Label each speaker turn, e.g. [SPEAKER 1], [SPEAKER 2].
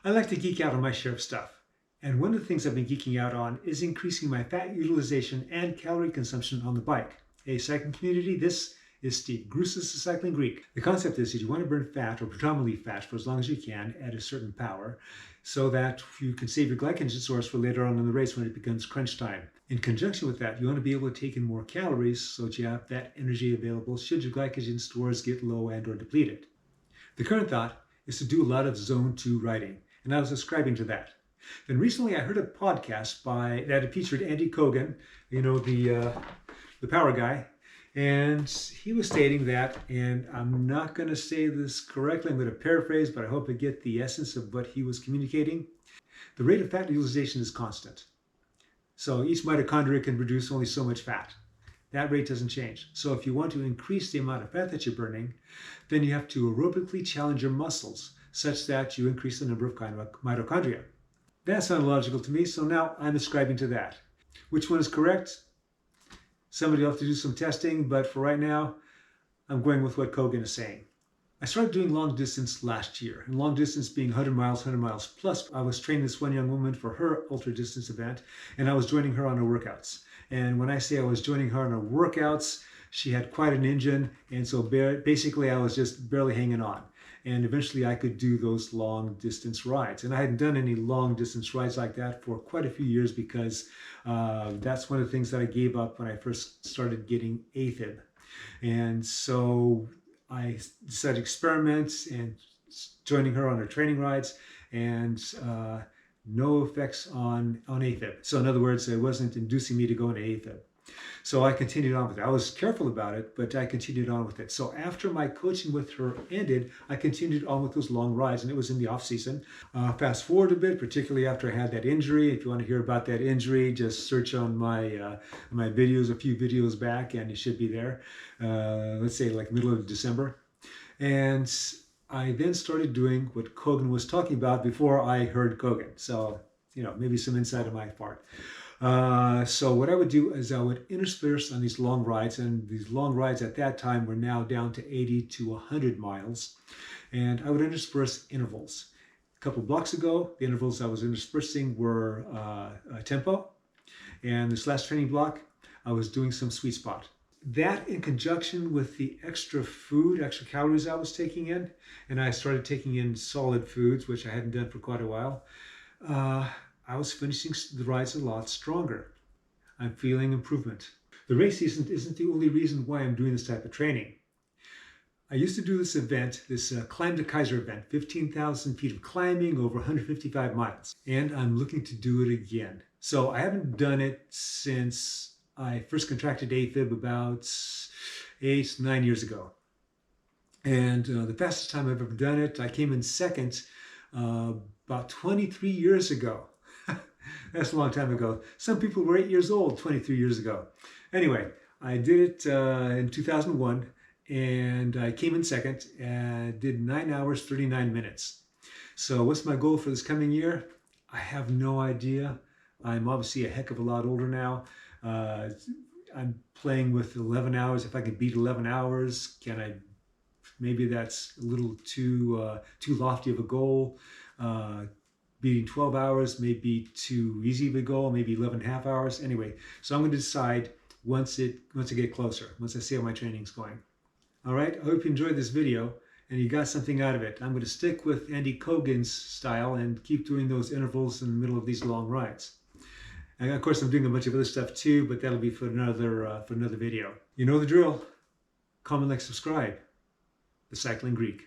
[SPEAKER 1] I like to geek out on my share of stuff. And one of the things I've been geeking out on is increasing my fat utilization and calorie consumption on the bike. Hey, cycling community, this is Steve Grusis, the Cycling Greek. The concept is that you want to burn fat, or predominantly fat, for as long as you can at a certain power, so that you can save your glycogen source for later on in the race when it becomes crunch time. In conjunction with that, you want to be able to take in more calories so that you have that energy available should your glycogen stores get low and or depleted. The current thought is to do a lot of zone 2 riding, and I was ascribing to that. Then recently I heard a podcast that had featured Andy Kogan, the power guy, and he was stating that, and I'm not going to say this correctly, I'm going to paraphrase, but I hope I get the essence of what he was communicating. The rate of fat utilization is constant. So each mitochondria can produce only so much fat. That rate doesn't change. So if you want to increase the amount of fat that you're burning, then you have to aerobically challenge your muscles such that you increase the number of mitochondria. That sounded logical to me, so now I'm ascribing to that. Which one is correct? Somebody will have to do some testing, but for right now, I'm going with what Kogan is saying. I started doing long distance last year, and long distance being 100 miles plus. I was training this one young woman for her ultra distance event, and I was joining her on her workouts. And when I say I was joining her on her workouts, she had quite an engine, and so basically I was just barely hanging on. And eventually I could do those long distance rides. And I hadn't done any long distance rides like that for quite a few years because that's one of the things that I gave up when I first started getting AFib. And so I decided to experiment and joining her on her training rides, and no effects on AFib. So in other words, it wasn't inducing me to go into AFib. So I continued on with it. I was careful about it, but I continued on with it. So after my coaching with her ended, I continued on with those long rides, and it was in the off season. Fast forward a bit, particularly after I had that injury. If you want to hear about that injury, just search on my videos, a few videos back, and it should be there. Let's say like middle of December. And I then started doing what Kogan was talking about before I heard Kogan. So, maybe some insight on my part. So what I would do is I would intersperse on these long rides, and these long rides at that time were now down to 80 to 100 miles, and I would intersperse intervals. A couple blocks ago, the intervals I was interspersing were tempo, and this last training block, I was doing some sweet spot. That in conjunction with the extra calories I was taking in, and I started taking in solid foods, which I hadn't done for quite a while, I was finishing the rides a lot stronger. I'm feeling improvement. The race season isn't the only reason why I'm doing this type of training. I used to do this event, this Climb to Kaiser event, 15,000 feet of climbing over 155 miles, and I'm looking to do it again. So I haven't done it since I first contracted AFib about 8-9 years ago. And the fastest time I've ever done it, I came in second about 23 years ago. That's a long time ago. Some people were 8 years old 23 years ago. Anyway, I did it in 2001, and I came in second and did 9 hours, 39 minutes. So what's my goal for this coming year? I have no idea. I'm obviously a heck of a lot older now. I'm playing with 11 hours. If I can beat 11 hours, can I? Maybe that's a little too lofty of a goal. Beating 12 hours may be too easy of a goal, maybe 11.5 hours. Anyway, so I'm going to decide once I get closer, once I see how my training's going. All right, I hope you enjoyed this video and you got something out of it. I'm going to stick with Andy Kogan's style and keep doing those intervals in the middle of these long rides. And of course, I'm doing a bunch of other stuff too, but that'll be for another video. You know the drill. Comment, like, subscribe. The Cycling Greek.